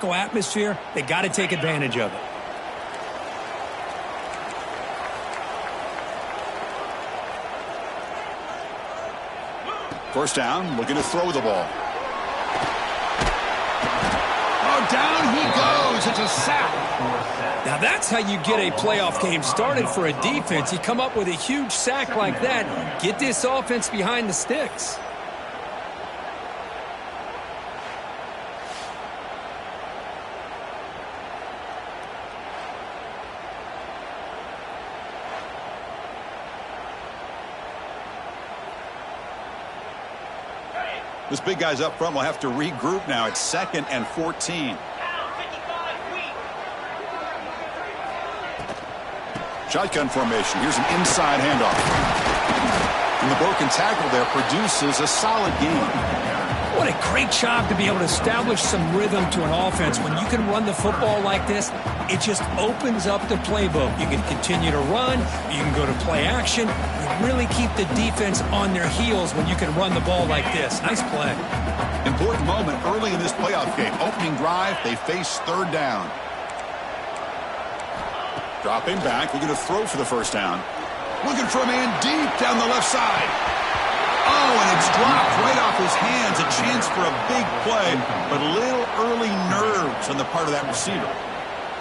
hostile atmosphere, they got to take advantage of it. First down, looking to throw the ball. Oh, down he goes. It's a sack. Now that's how you get a playoff game started for a defense. You come up with a huge sack like that, get this offense behind the sticks. This big guy's up front will have to regroup now. It's 2nd and 14. Shotgun formation. Here's an inside handoff. And the broken tackle there produces a solid game. What a great job to be able to establish some rhythm to an offense. When you can run the football like this, it just opens up the playbook. You can continue to run. You can go to play action. You really keep the defense on their heels when you can run the ball like this. Nice play. Important moment early in this playoff game. Opening drive, they face 3rd down. Dropping back, looking to throw for the first down. Looking for a man deep down the left side. Oh, and it's dropped right off his hands. A chance for a big play, but a little early nerves on the part of that receiver.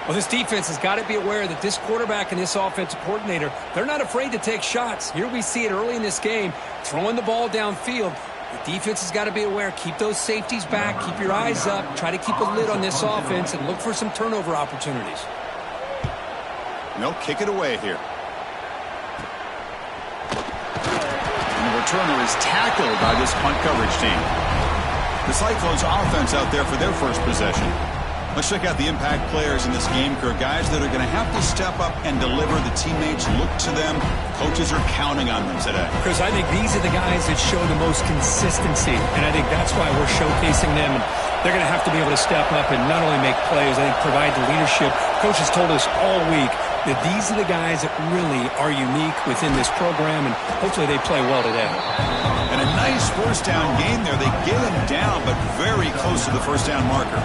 Well, this defense has got to be aware that this quarterback and this offensive coordinator, they're not afraid to take shots. Here we see it early in this game, throwing the ball downfield. The defense has got to be aware. Keep those safeties back. Keep your eyes up. Try to keep a lid on this offense and look for some turnover opportunities. And they'll kick it away here. And the returner is tackled by this punt coverage team. The Cyclones offense out there for their first possession. Let's check out the impact players in this game, Kirk. Guys that are going to have to step up and deliver. The teammates look to them. Coaches are counting on them today. Chris, I think these are the guys that show the most consistency, and I think that's why we're showcasing them. And they're going to have to be able to step up and not only make plays, I think provide the leadership. Coaches told us all week that these are the guys that really are unique within this program, and hopefully they play well today. And a nice first down game there. They get him down, but very close to the first down marker.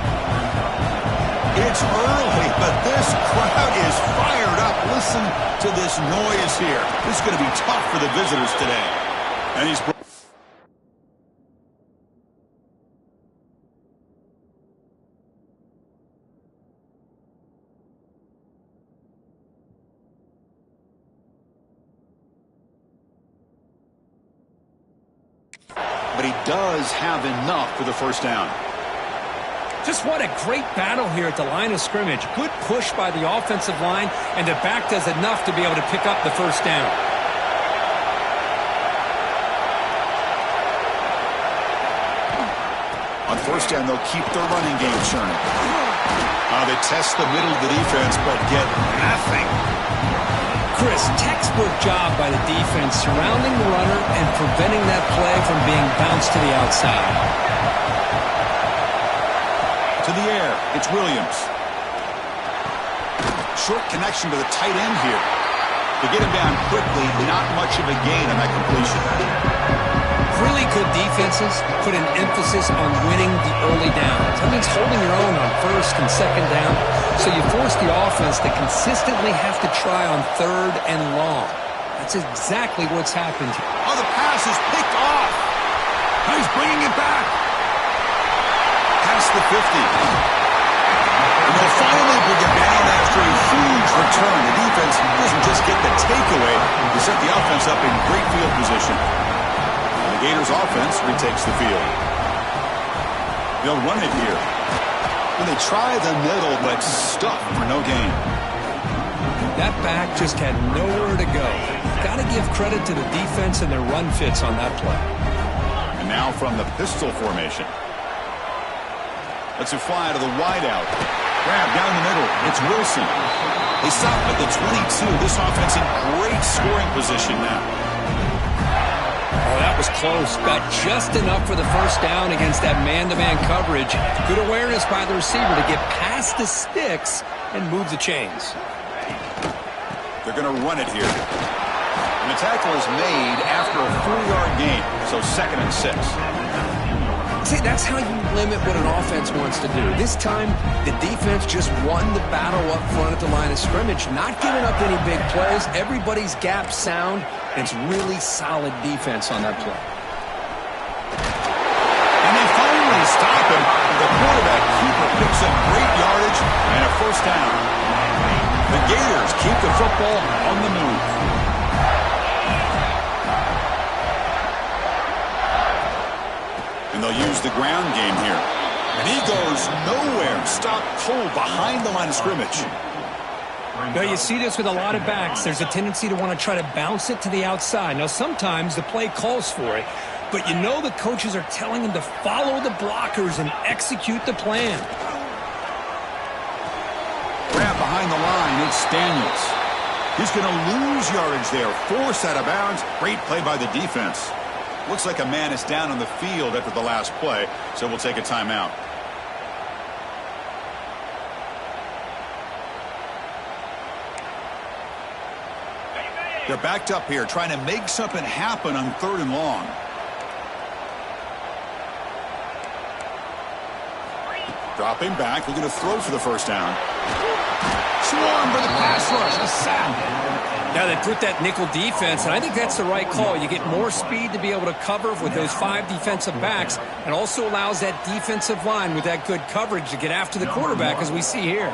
It's early, but this crowd is fired up. Listen to this noise here. This is going to be tough for the visitors today. And he's... But he does have enough for the first down. Just what a great battle here at the line of scrimmage. Good push by the offensive line, and the back does enough to be able to pick up the first down. On first down, they'll keep their running game churning. They test the middle of the defense, but get nothing. Chris, textbook job by the defense surrounding the runner and preventing that play from being bounced to the outside. To the air, it's Williams. Short connection to the tight end here. To get him down quickly, not much of a gain on that completion. Really good defenses put an emphasis on winning the early downs. That means holding your own on first and second down. So you force the offense to consistently have to try on 3rd and long. That's exactly what's happened here. Oh, the pass is picked off. He's bringing it back. Past the 50. And they'll finally bring it down after a huge return. The defense doesn't just get the takeaway. They set the offense up in great field position. And the Gators offense retakes the field. They'll run it here. And they try the middle, but stuck for no gain. That back just had nowhere to go. Got to give credit to the defense and their run fits on that play. And now from the pistol formation. Let's it fly to the wideout. Grab down the middle. It's Wilson. They stop at the 22. This offense in great scoring position now. Oh, that was close. Got just enough for the first down against that man-to-man coverage. Good awareness by the receiver to get past the sticks and move the chains. They're going to run it here. And the tackle is made after a 4-yard gain. So 2nd and 6. See, that's how you limit what an offense wants to do. This time, the defense just won the battle up front at the line of scrimmage, not giving up any big plays. Everybody's gap sound. It's really solid defense on that play. And they finally stop him. The quarterback keeper picks up great yardage and a first down. The Gators keep the football on the move. And they'll use the ground game here. And he goes nowhere. Stopped cold behind the line of scrimmage. Now, you see this with a lot of backs. There's a tendency to want to try to bounce it to the outside. Now, sometimes the play calls for it, but you know the coaches are telling them to follow the blockers and execute the plan. Grab behind the line, it's Daniels. He's going to lose yardage there. Forced out of bounds. Great play by the defense. Looks like a man is down on the field after the last play, so we'll take a timeout. They're backed up here, trying to make something happen on 3rd and long. Dropping back, looking to throw for the first down. Swarm for the pass rush, a sack. Now they put that nickel defense, and I think that's the right call. You get more speed to be able to cover with those 5 defensive backs, and also allows that defensive line with that good coverage to get after the quarterback, as we see here.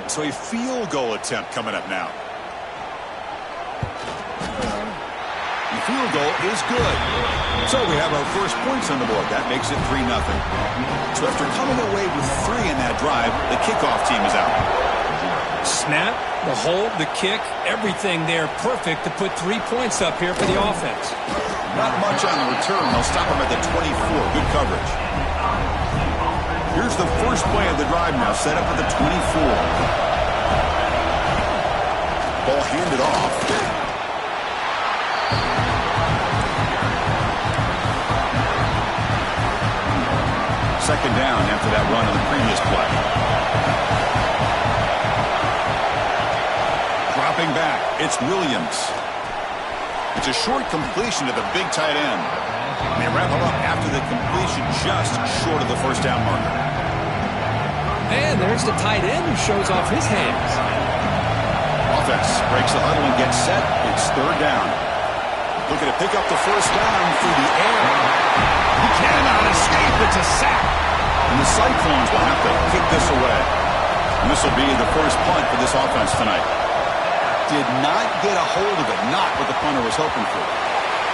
So a field goal attempt coming up now. The field goal is good. So we have our first points on the board. That makes it 3-0. So after coming away with 3 in that drive, the kickoff team is out. Snap, the hold, the kick, everything there perfect to put 3 points up here for the offense. Not much on the return. They'll stop him at the 24. Good coverage. Here's the first play of the drive now, set up at the 24. Ball handed off. Second down after that run on the previous play. Dropping back, it's Williams. It's a short completion to the big tight end. And they wrap him up after the completion just short of the first down marker. And there's the tight end who shows off his hands. Offense breaks the huddle and gets set. It's 3rd down. Looking to pick up the first down through the air. He cannot escape. It's a sack. And the Cyclones will have to kick this away. And this will be the first punt for this offense tonight. Did not get a hold of it. Not what the punter was hoping for.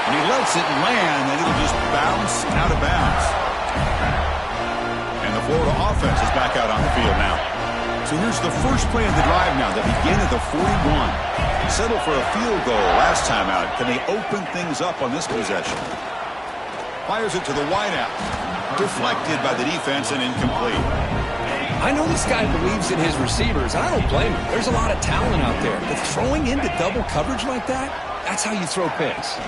And he lets it land, and it'll just bounce out of bounds. And the Florida offense is back out on the field now. So here's the first play of the drive now. They begin at the 41. Settled for a field goal last time out. Can they open things up on this possession? Fires it to the wideout. Deflected by the defense and incomplete. I know this guy believes in his receivers, and I don't blame him. There's a lot of talent out there. But throwing into double coverage like that, that's how you throw picks.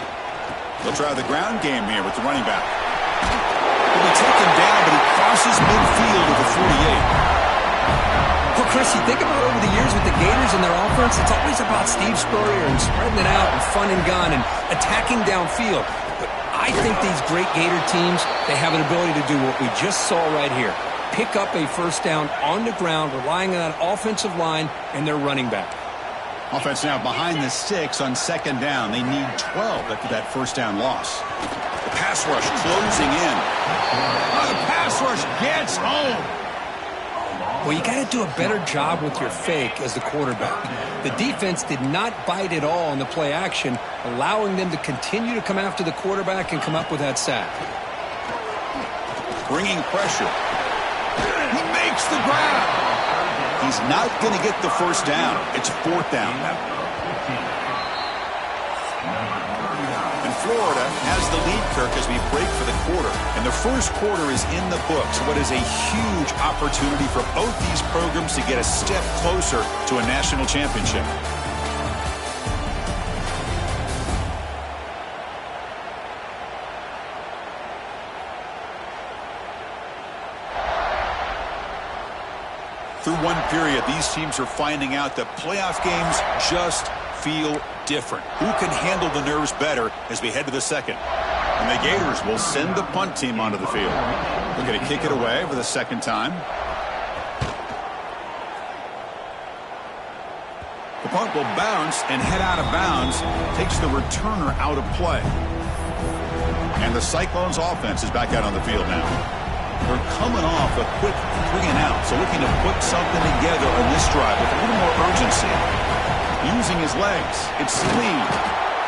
They'll try the ground game here with the running back. He'll be taken down, but he crosses midfield at the 48. Well, Chris, you think about over the years with the Gators and their offense, it's always about Steve Spurrier and spreading it out and fun and gun and attacking downfield. But I think these great Gator teams, they have an ability to do what we just saw right here. Pick up a first down on the ground, relying on that offensive line and their running back. Offense now behind the 6 on 2nd down. They need 12 after that first down loss. The pass rush closing in. Oh, the pass rush gets home. Well, you got to do a better job with your fake as the quarterback. The defense did not bite at all on the play action, allowing them to continue to come after the quarterback and come up with that sack. Bringing pressure. He makes the grab. He's not going to get the first down. It's 4th down now. And Florida has the lead, Kirk, as we break for the quarter. And the first quarter is in the books. What is a huge opportunity for both these programs to get a step closer to a national championship. Through one period, these teams are finding out that playoff games just feel different. Who can handle the nerves better as we head to the second? And the Gators will send the punt team onto the field. We're going to kick it away for the second time. The punt will bounce and head out of bounds. Takes the returner out of play. And the Cyclones offense is back out on the field now. They're coming off a quick 3-and-out, so looking to put something together on this drive with a little more urgency. Using his legs, it's speed.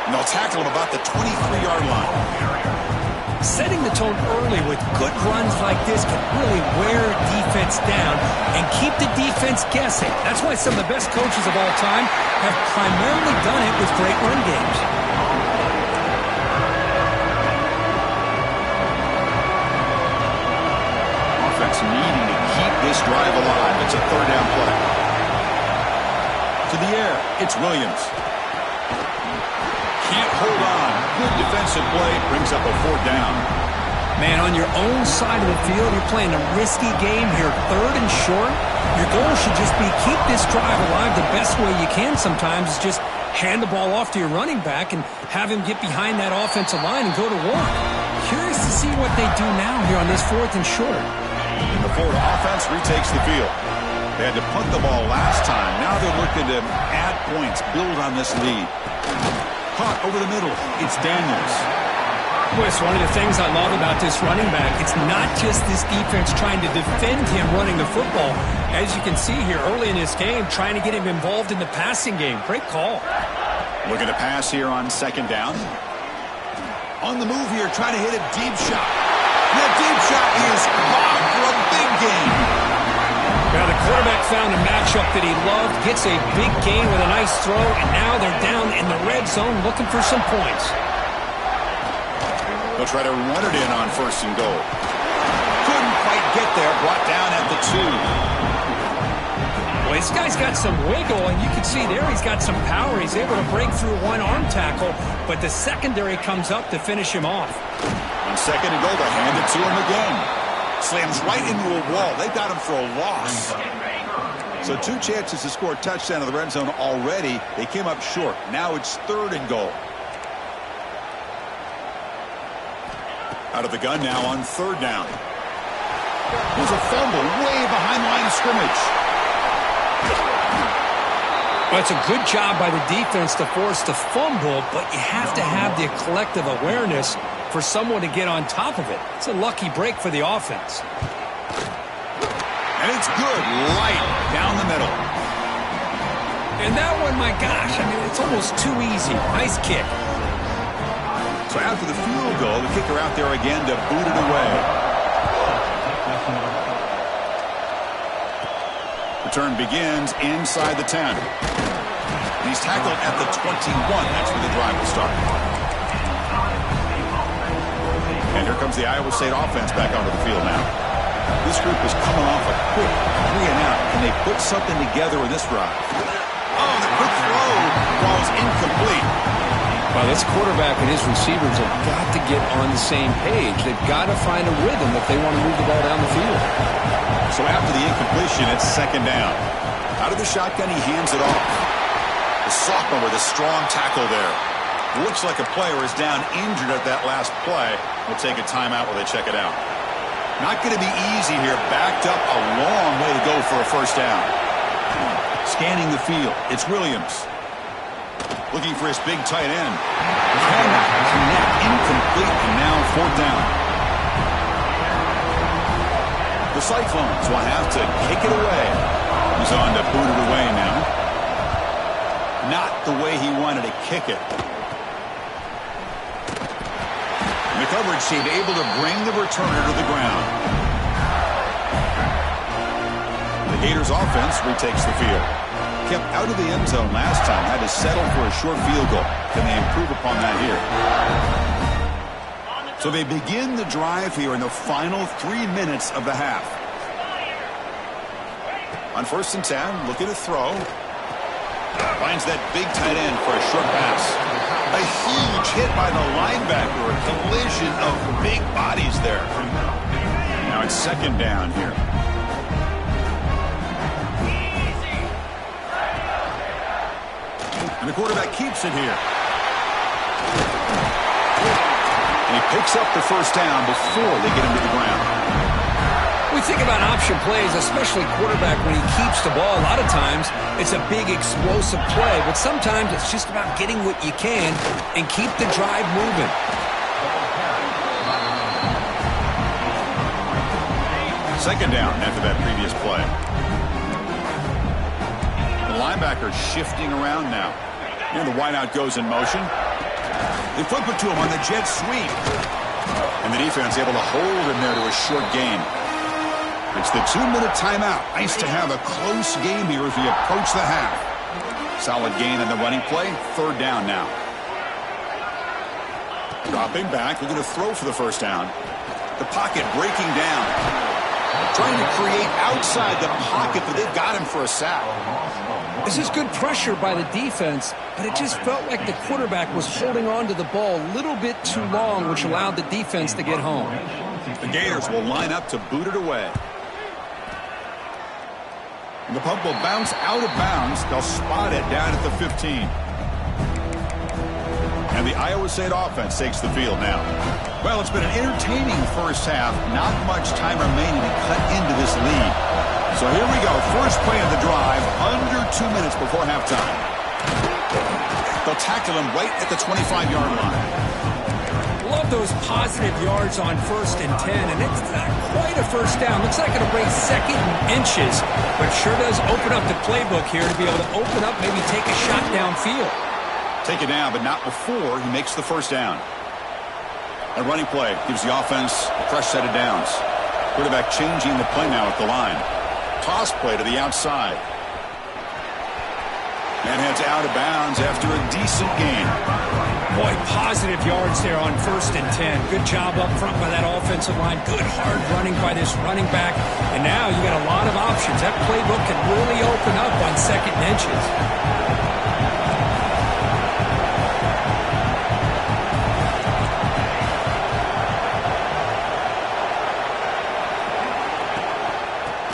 And they'll tackle him about the 23-yard line. Setting the tone early with good runs like this can really wear defense down and keep the defense guessing. That's why some of the best coaches of all time have primarily done it with great run games. Offense needing to keep this drive alive. It's a third down play. To the air, it's Williams. Can't hold on. Good defensive play brings up a fourth down. Man, on your own side of the field, you're playing a risky game here, third and short. Your goal should just be keep this drive alive the best way you can sometimes is just hand the ball off to your running back and have him get behind that offensive line and go to work. Curious to see what they do now here on this fourth and short. And the Florida offense retakes the field. They had to punt the ball last time. Now they're looking to add points, build on this lead. Caught over the middle. It's Daniels. Boy, it's one of the things I love about this running back. It's not just this defense trying to defend him running the football. As you can see here early in this game, trying to get him involved in the passing game. Great call. Looking to pass here on second down. On the move here, trying to hit a deep shot. And that deep shot is caught for a big gain. Now the quarterback found a matchup that he loved, gets a big gain with a nice throw, and now they're down in the red zone looking for some points. They'll try to run it in on first and goal. Couldn't quite get there, brought down at the 2. Well, this guy's got some wiggle, and you can see there he's got some power. He's able to break through one arm tackle, but the secondary comes up to finish him off. On second and goal, they hand it to him again. Slams right into a wall. They got him for a loss. So 2 chances to score a touchdown in the red zone already. They came up short. Now it's third and goal. Out of the gun now on third down. There's a fumble way behind line of scrimmage. Well, it's a good job by the defense to force the fumble, but you have to have the collective awareness for someone to get on top of it. It's a lucky break for the offense. And it's good, right down the middle. And that one, my gosh, I mean, it's almost too easy. Nice kick. So after the field goal, the kicker out there again to boot it away. Return begins inside the 10. He's tackled at the 21. That's where the drive will start. And here comes the Iowa State offense back onto the field now. This group is coming off a quick 3-and-out. Can they put something together in this drive? Oh, the quick throw falls incomplete. Well, this quarterback and his receivers have got to get on the same page. They've got to find a rhythm if they want to move the ball down the field. So after the incompletion, it's second down. Out of the shotgun, he hands it off. The sophomore with a strong tackle there. Looks like a player is down injured at that last play. We'll take a timeout while they check it out. Not going to be easy here. Backed up a long way to go for a first down. Scanning the field, it's Williams. Looking for his big tight end. Cannot connect, incomplete, and now fourth down. The Cyclones will have to kick it away. He's on to boot it away now. Not the way he wanted to kick it. The coverage team able to bring the returner to the ground. The Gators offense retakes the field. Kept out of the end zone last time, had to settle for a short field goal. Can they improve upon that here? So they begin the drive here in the final 3 minutes of the half. On first and 10, looking to throw. Finds that big tight end for a short pass. A huge hit by the linebacker. A collision of big bodies there. Now it's second down here. And the quarterback keeps it here. And he picks up the first down before they get him to the ground. We think about option plays, especially quarterback when he keeps the ball. A lot of times, it's a big explosive play, but sometimes it's just about getting what you can and keep the drive moving. Second down after that previous play. The linebacker shifting around now. And the wideout goes in motion. They flip it to him on the jet sweep. And the defense able to hold him there to a short gain. It's the 2-minute timeout. Nice to have a close game here as we approach the half. Solid gain on the running play. Third down now. Dropping back, looking to throw for the first down. The pocket breaking down. Trying to create outside the pocket, but they've got him for a sack. This is good pressure by the defense, but it just felt like the quarterback was holding on to the ball a little bit too long, which allowed the defense to get home. The Gators will line up to boot it away. And the punt will bounce out of bounds. They'll spot it down at the 15. And the Iowa State offense takes the field now. Well, it's been an entertaining first half. Not much time remaining to cut into this lead. So here we go. First play of the drive, under 2 minutes before halftime. They'll tackle him right at the 25-yard line. Love those positive yards on 1st and 10, and it's not quite a first down. Looks like it'll bring second and inches, but sure does open up the playbook here to be able to open up, maybe take a shot downfield. Take it down, but not before he makes the first down. A running play gives the offense a fresh set of downs. Quarterback changing the play now at the line. Toss play to the outside. And heads out of bounds after a decent gain. Boy, positive yards there on 1st and 10. Good job up front by that offensive line. Good hard running by this running back. And now you got a lot of options. That playbook can really open up on second and inches.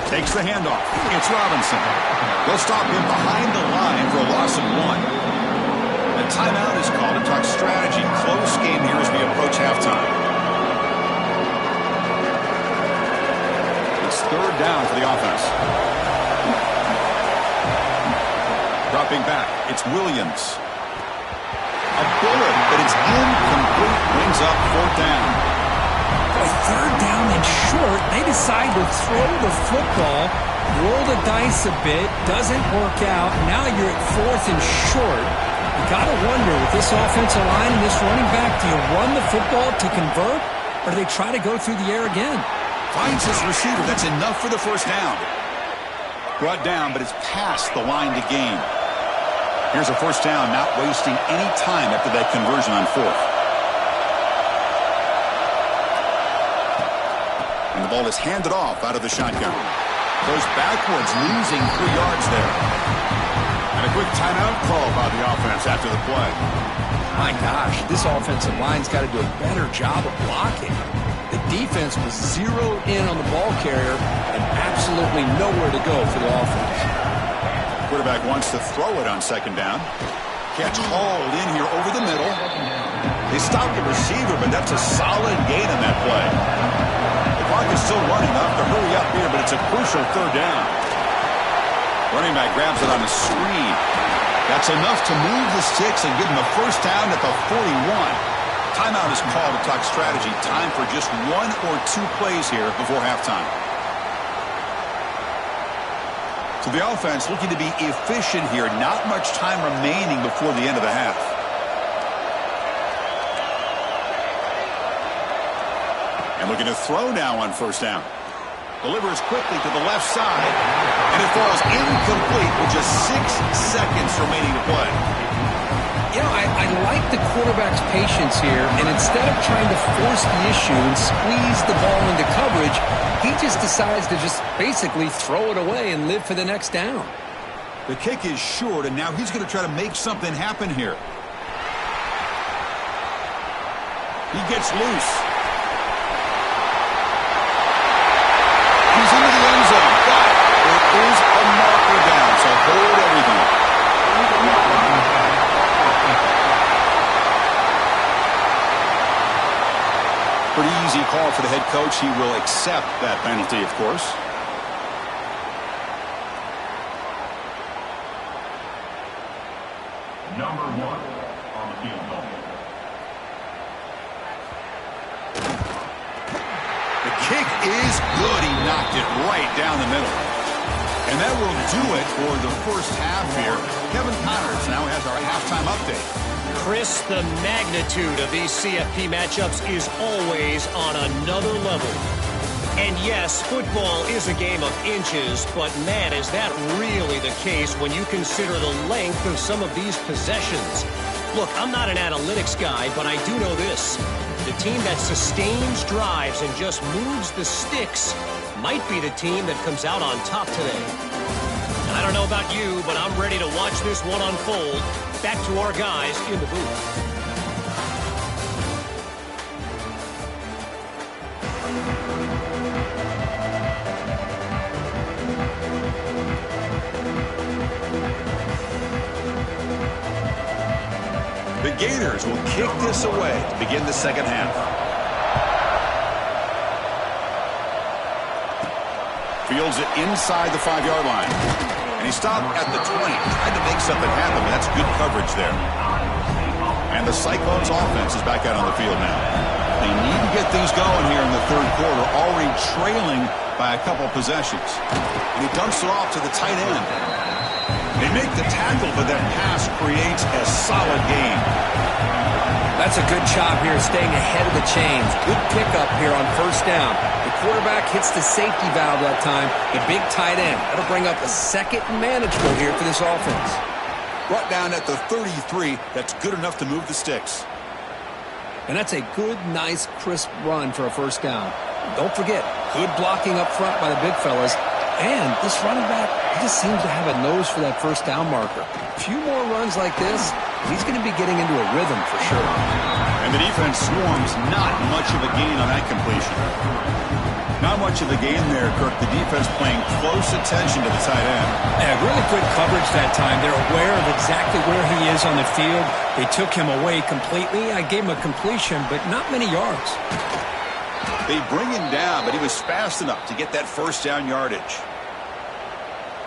Takes the handoff. It's Robinson. They'll stop him behind the line for a loss of 1. A timeout is called to talk strategy. Close game here as we approach halftime. It's third down for the offense. Dropping back. It's Williams. A bullet, but it's incomplete. Brings up fourth down. Third down and short, they decide to throw the football, roll the dice a bit, doesn't work out. Now you're at 4th and short. You got to wonder, with this offensive line and this running back, do you run the football to convert, or do they try to go through the air again? Finds his receiver. That's enough for the first down. Brought down, but it's past the line to gain. Here's a first down, not wasting any time after that conversion on 4th. And the ball is handed off out of the shotgun. Goes backwards, losing 3 yards there. And a quick timeout call by the offense after the play. My gosh, this offensive line's got to do a better job of blocking. The defense was zeroed in on the ball carrier and absolutely nowhere to go for the offense. Quarterback wants to throw it on second down. Catch hauled in here over the middle. They stopped the receiver, but that's a solid gain on that play. Clock is still running, enough to hurry up here, but it's a crucial third down. Running back grabs it on the screen. That's enough to move the sticks and give him a first down at the 41. Timeout is called to talk strategy. Time for just 1 or 2 plays here before halftime. So the offense looking to be efficient here. Not much time remaining before the end of the half. And looking to throw now on first down. Delivers quickly to the left side. And it falls incomplete with just 6 seconds remaining to play. You know, I like the quarterback's patience here. And instead of trying to force the issue and squeeze the ball into coverage, he just decides to just basically throw it away and live for the next down. The kick is short, and now he's going to try to make something happen here. He gets loose. He's into the end zone. But there is a marker down, so hold everything. Pretty easy call for the head coach. He will accept that penalty, of course. Number 1 on the field goal. The kick is good. He knocked it right down the middle. And that will do it for the first half here. Kevin Connors now has our halftime update. Chris, the magnitude of these CFP matchups is always on another level. And yes, football is a game of inches, but man, is that really the case when you consider the length of some of these possessions. Look, I'm not an analytics guy, but I do know this. The team that sustains drives and just moves the sticks might be the team that comes out on top today. I don't know about you, but I'm ready to watch this one unfold. Back to our guys in the booth. The Gators will kick this away to begin the second half. Fields it inside the 5-yard line. And he stopped at the 20. Tried to make something happen, but that's good coverage there. And the Cyclones offense is back out on the field now. They need to get things going here in the third quarter, already trailing by a couple possessions. And he dumps it off to the tight end. They make the tackle, but that pass creates a solid gain. That's a good job here staying ahead of the chains. Good pickup here on first down. The quarterback hits the safety valve that time. The big tight end. That'll bring up a second manageable here for this offense. Brought down at the 33. That's good enough to move the sticks. And that's a good, nice, crisp run for a first down. Don't forget, good blocking up front by the big fellas. And this running back, he just seems to have a nose for that first down marker. A few more runs like this, he's going to be getting into a rhythm for sure. And the defense swarms, not much of a gain on that completion. Not much of a gain there, Kirk. The defense paying close attention to the tight end. Yeah, really good coverage that time. They're aware of exactly where he is on the field. They took him away completely. I gave him a completion, but not many yards. They bring him down, but he was fast enough to get that first down yardage.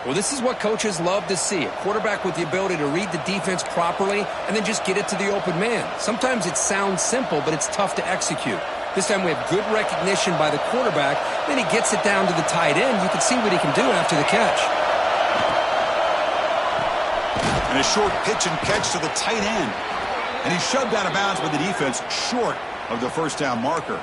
Well, this is what coaches love to see. A quarterback with the ability to read the defense properly and then just get it to the open man. Sometimes it sounds simple, but it's tough to execute. This time we have good recognition by the quarterback. Then he gets it down to the tight end. You can see what he can do after the catch. And a short pitch and catch to the tight end. And he's shoved out of bounds by the defense short of the first down marker.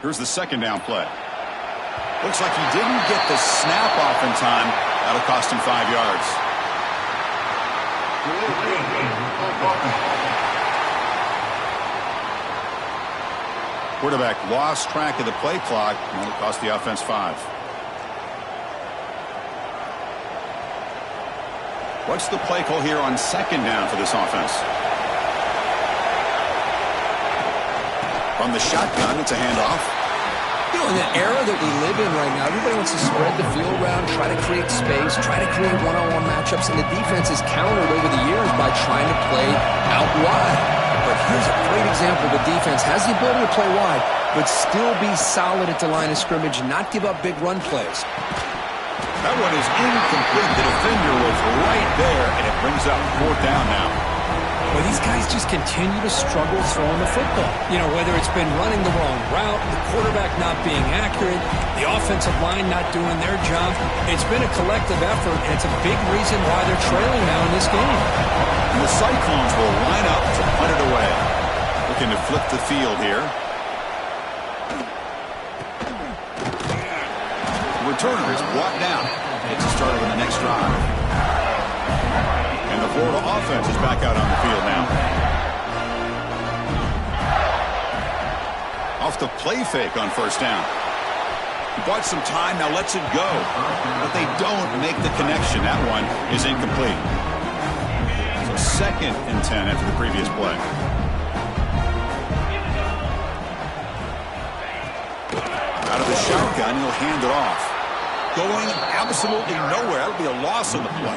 Here's the second down play. Looks like he didn't get the snap off in time. That'll cost him 5 yards. Quarterback lost track of the play clock, and it'll cost the offense 5. What's the play call here on second down for this offense? From the shotgun, it's a handoff. You know, in the era that we live in right now, everybody wants to spread the field around, try to create space, try to create one-on-one matchups, and the defense is countered over the years by trying to play out wide. But here's a great example. The defense has the ability to play wide, but still be solid at the line of scrimmage, not give up big run plays. That one is incomplete. The defender was right there, and it brings up 4th down now. Well, these guys just continue to struggle throwing the football. You know, whether it's been running the wrong route, the quarterback not being accurate, the offensive line not doing their job. It's been a collective effort, and it's a big reason why they're trailing now in this game. And the Cyclones will line up to punt it away. Looking to flip the field here. The returner is brought down. It's a start on the next drive. And the Florida offense is back out on the field now. Off the play fake on first down. He bought some time, now lets it go. But they don't make the connection. That one is incomplete. So 2nd and 10 after the previous play. Out of the shotgun, he'll hand it off. Going absolutely nowhere. That'll be a loss on the play.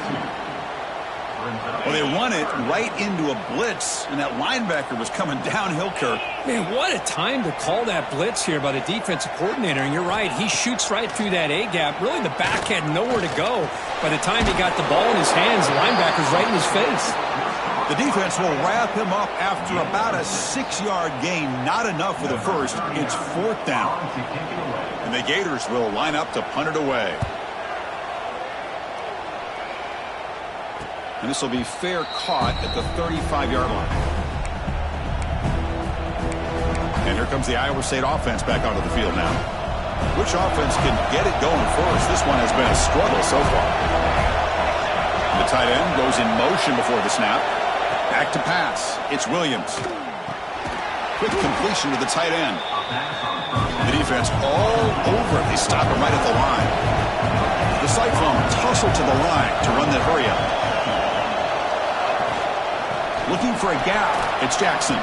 Well, they run it right into a blitz, and that linebacker was coming downhill, Kirk. Man, what a time to call that blitz here by the defensive coordinator. And you're right, he shoots right through that A-gap. Really, the back had nowhere to go. By the time he got the ball in his hands, the linebacker's right in his face. The defense will wrap him up after about a 6-yard gain. Not enough for the first. It's 4th down. And the Gators will line up to punt it away. And this will be fair caught at the 35-yard line. And here comes the Iowa State offense back onto the field now. Which offense can get it going first? This one has been a struggle so far. And the tight end goes in motion before the snap. Back to pass. It's Williams. Quick completion to the tight end. The defense all over it. They stop him right at the line. The Cyclone tussle to the line to run the hurry-up. Looking for a gap. It's Jackson.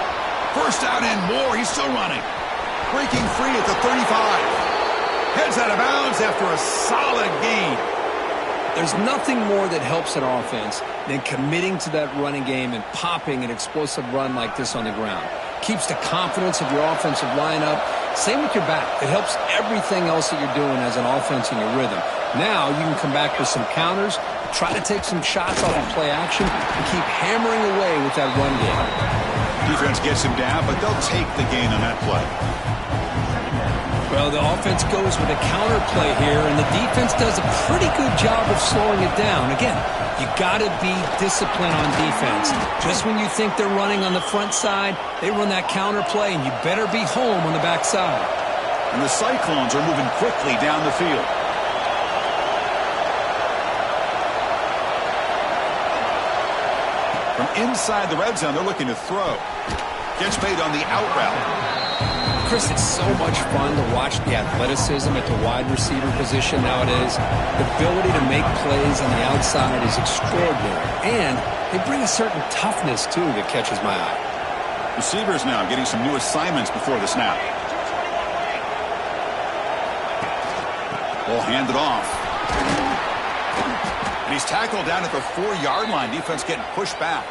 First down and more. He's still running. Breaking free at the 35. Heads out of bounds after a solid gain. There's nothing more that helps an offense than committing to that running game and popping an explosive run like this on the ground. Keeps the confidence of your offensive lineup. Same with your back. It helps everything else that you're doing as an offense in your rhythm. Now you can come back with some counters, try to take some shots off of play action, and keep hammering away with that run game. Defense gets him down, but they'll take the gain on that play. Well, the offense goes with a counter play here, and the defense does a pretty good job of slowing it down. Again, you got to be disciplined on defense. Just when you think they're running on the front side, they run that counter play, and you better be home on the back side. And the Cyclones are moving quickly down the field. From inside the red zone, they're looking to throw. Gets made on the out route. Chris, it's so much fun to watch the athleticism at the wide receiver position nowadays. The ability to make plays on the outside is extraordinary. And they bring a certain toughness, too, that catches my eye. Receivers now getting some new assignments before the snap. Ball handed off. And he's tackled down at the 4-yard line. Defense getting pushed back.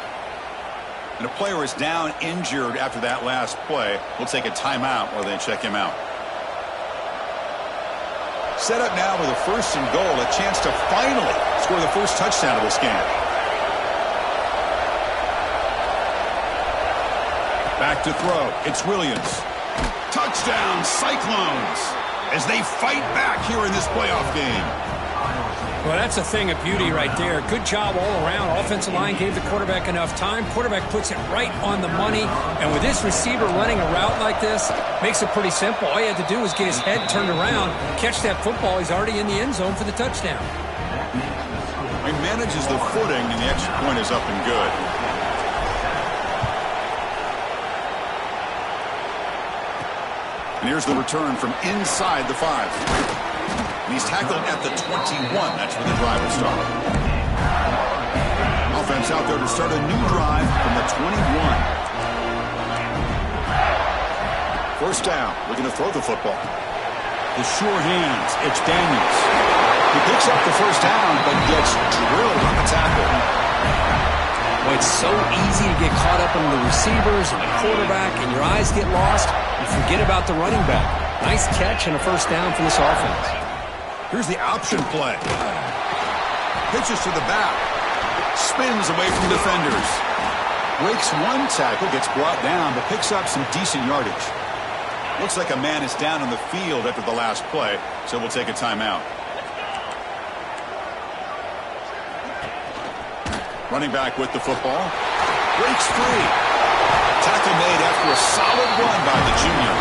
And a player is down injured after that last play. We'll take a timeout while they check him out. Set up now with a 1st and goal. A chance to finally score the first touchdown of this game. Back to throw. It's Williams. Touchdown, Cyclones, as they fight back here in this playoff game. Well, that's a thing of beauty right there. Good job all around. Offensive line gave the quarterback enough time. Quarterback puts it right on the money. And with this receiver running a route like this, makes it pretty simple. All you had to do was get his head turned around, catch that football. He's already in the end zone for the touchdown. He manages the footing, and the extra point is up and good. And here's the return from inside the 5. And he's tackled at the 21. That's where the drive will start. Offense out there to start a new drive from the 21. First down, looking to throw the football. The sure hands, it's Daniels. He picks up the first down, but gets drilled on the tackle. Well, it's so easy to get caught up in the receivers and the quarterback, and your eyes get lost. You forget about the running back. Nice catch and a first down for this offense. Here's the option play. Pitches to the back. Spins away from defenders. Breaks one tackle, gets brought down, but picks up some decent yardage. Looks like a man is down on the field after the last play, so we'll take a timeout. Running back with the football. Breaks free. Tackle made after a solid run by the junior.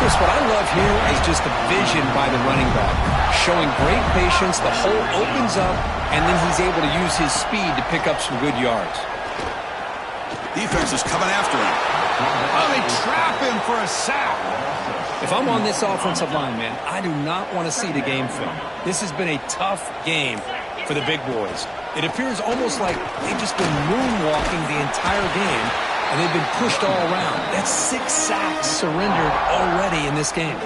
Chris, what I love here is just the vision by the running back. Showing great patience, the hole opens up, and then he's able to use his speed to pick up some good yards. Defense is coming after him. Oh, they trap him for a sack. If I'm on this offensive line, man, I do not want to see the game film. This has been a tough game for the big boys. It appears almost like they've just been moonwalking the entire game, and they've been pushed all around. That's 6 sacks surrendered already in this game.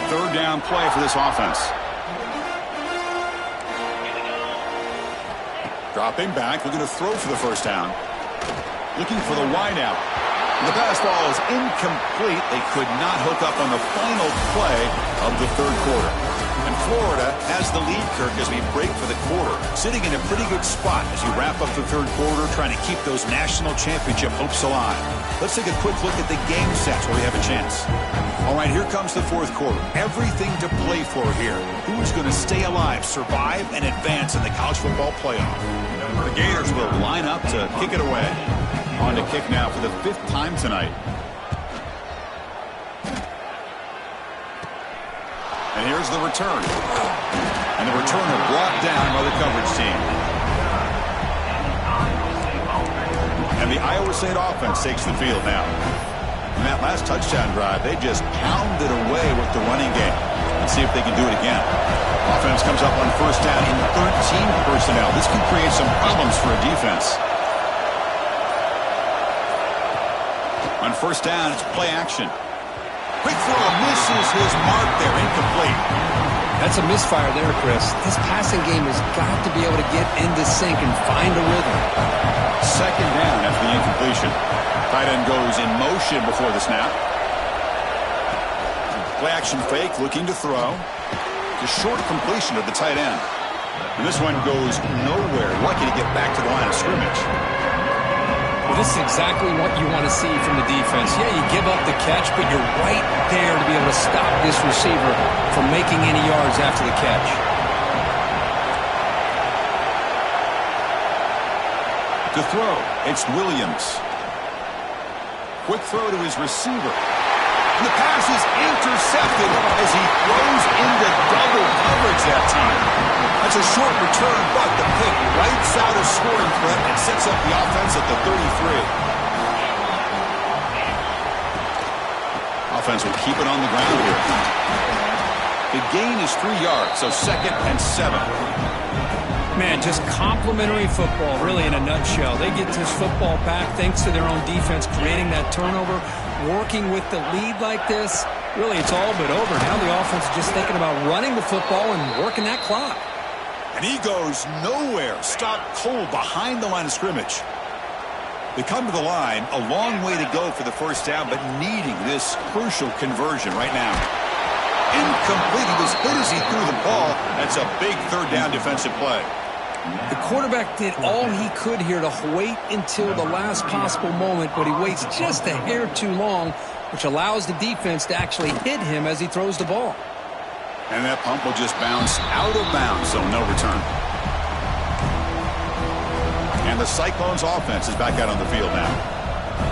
Third down play for this offense. Dropping back, looking to throw for the first down. Looking for the wideout. The pass ball is incomplete. They could not hook up on the final play of the third quarter. And Florida has the lead, Kirk, as we break for the quarter. Sitting in a pretty good spot as you wrap up the third quarter, trying to keep those national championship hopes alive. Let's take a quick look at the game sets where we have a chance. All right, here comes the fourth quarter. Everything to play for here. Who's going to stay alive, survive, and advance in the college football playoff? The Gators will line up to kick it away. On to kick now for the 5th time tonight. And here's the return. And the returner brought down by the coverage team. And the Iowa State offense takes the field now. In that last touchdown drive, they just pounded away with the running game. Let's see if they can do it again. Offense comes up on first down in 13 personnel. This can create some problems for a defense. On first down, it's play action. Quick throw, misses his mark there, incomplete. That's a misfire there, Chris. This passing game has got to be able to get into sync and find a rhythm. Second down after the incompletion. Tight end goes in motion before the snap. Play action fake, looking to throw. The short completion of the tight end. And this one goes nowhere. Lucky to get back to the line of scrimmage. Well, this is exactly what you want to see from the defense. Yeah, you give up the catch, but you're right there to be able to stop this receiver from making any yards after the catch. To throw, it's Williams. Quick throw to his receiver. And the pass is intercepted as he throws into double coverage that time. That's a short return, but the pick writes out a scoring threat and sets up the offense at the 33. Offense will keep it on the ground here. The gain is 3 yards, so 2nd and 7. Man, just complimentary football, really, in a nutshell. They get this football back thanks to their own defense, creating that turnover, working with the lead like this. Really, it's all but over. Now the offense is just thinking about running the football and working that clock. And he goes nowhere. Stopped cold behind the line of scrimmage. They come to the line, a long way to go for the first down, but needing this crucial conversion right now. Incomplete. He was hit as he threw the ball. That's a big third down defensive play. The quarterback did all he could here to wait until the last possible moment, but he waits just a hair too long, which allows the defense to actually hit him as he throws the ball. And that pump will just bounce out of bounds, so no return. And the Cyclones offense is back out on the field now.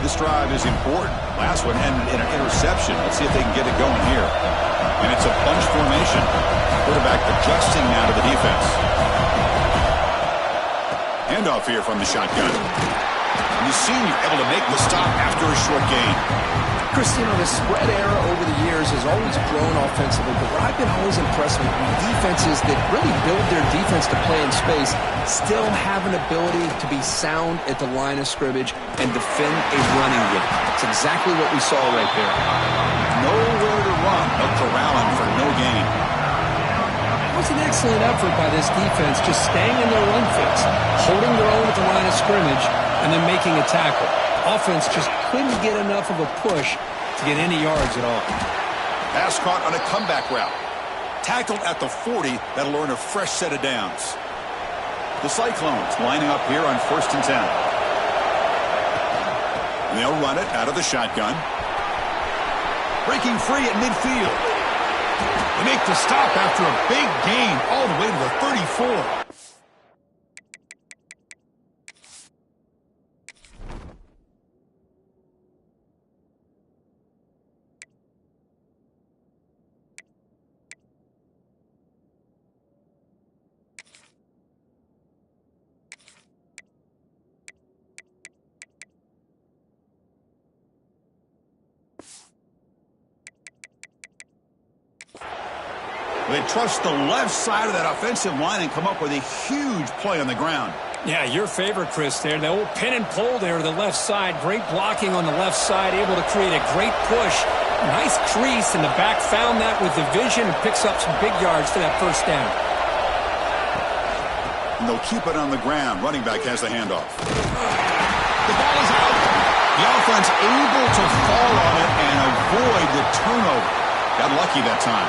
This drive is important. Last one ended in an interception. Let's see if they can get it going here. And it's a bunch formation. Quarterback adjusting now to the defense. Handoff here from the shotgun. And the senior able to make the stop after a short gain. Chris, the spread era over the years has always grown offensively, but what I've been always impressed with defenses that really build their defense to play in space still have an ability to be sound at the line of scrimmage and defend a running game. It's exactly what we saw right there. Nowhere to run. No corralling for no gain. It was an excellent effort by this defense, just staying in their run fits, holding their own at the line of scrimmage, and then making a tackle. Offense just couldn't get enough of a push to get any yards at all. Pass caught on a comeback route. Tackled at the 40. That'll earn a fresh set of downs. The Cyclones lining up here on 1st and 10. And they'll run it out of the shotgun. Breaking free at midfield. They make the stop after a big gain all the way to the 34. They trust the left side of that offensive line and come up with a huge play on the ground. Yeah, your favorite, Chris, there. The old pin and pull there to the left side. Great blocking on the left side, able to create a great push. Nice crease, and the back found that with the vision and picks up some big yards for that first down. And they'll keep it on the ground. Running back has the handoff. The ball is out. The offense able to fall on it and avoid the turnover. Got lucky that time.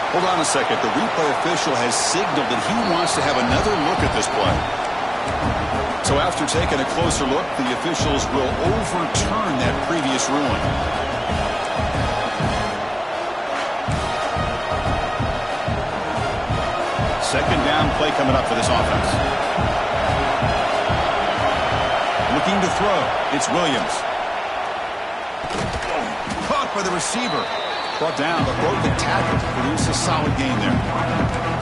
Hold on a second. The replay official has signaled that he wants to have another look at this play. So after taking a closer look, the officials will overturn that previous ruling. Second down play coming up for this offense. Looking to throw. It's Williams. Caught by the receiver. Brought down, but broke the tackle to produce a solid gain there.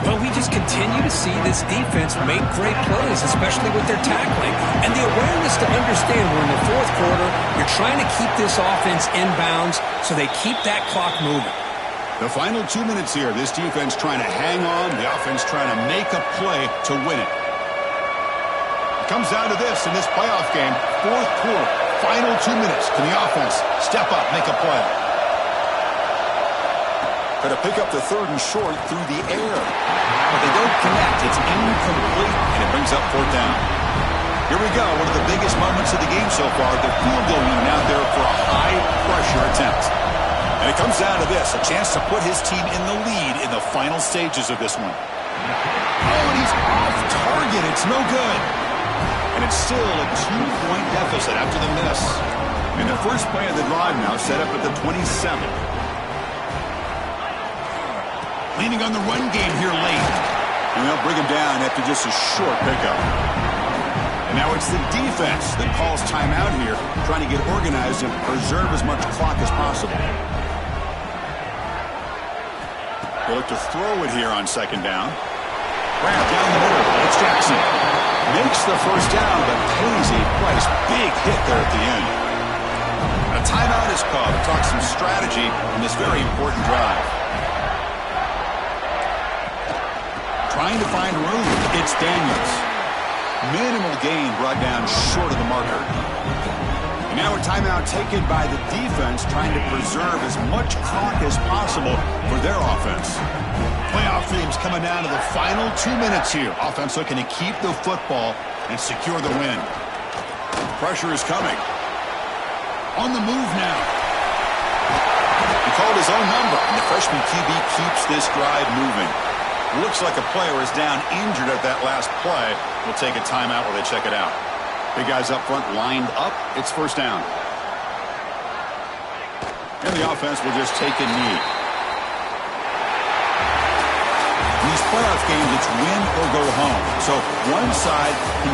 Well, we just continue to see this defense make great plays, especially with their tackling. And the awareness to understand we're in the fourth quarter, you're trying to keep this offense in bounds so they keep that clock moving. The final 2 minutes here, this defense trying to hang on, the offense trying to make a play to win it. It comes down to this in this playoff game, fourth quarter, final 2 minutes. Can the offense step up, make a play? Got to pick up the third and short through the air. But they don't connect. It's incomplete, and it brings up fourth down. Here we go. One of the biggest moments of the game so far. The field goal unit out there for a high-pressure attempt. And it comes down to this, a chance to put his team in the lead in the final stages of this one. Oh, and he's off target. It's no good. And it's still a 2-point deficit after the miss. And the first play of the drive now set up at the 27. Leaning on the run game here late. And they'll bring him down after just a short pickup. And now it's the defense that calls timeout here, trying to get organized and preserve as much clock as possible. They look to throw it here on second down. Right down the middle. It's Jackson. Makes the first down, but pays a price. Big hit there at the end. A timeout is called to talk some strategy in this very important drive. Trying to find room. It's Daniels. Minimal gain brought down short of the marker. And now a timeout taken by the defense, trying to preserve as much clock as possible for their offense. Playoff themes coming down to the final 2 minutes here. Offense looking to keep the football and secure the win. Pressure is coming. On the move now. He called his own number, and the freshman QB keeps this drive moving. Looks like a player is down injured at that last play. We'll take a timeout while they check it out. Big guys up front lined up. It's first down. And the offense will just take a knee. playoff games, it's win or go home. So one side can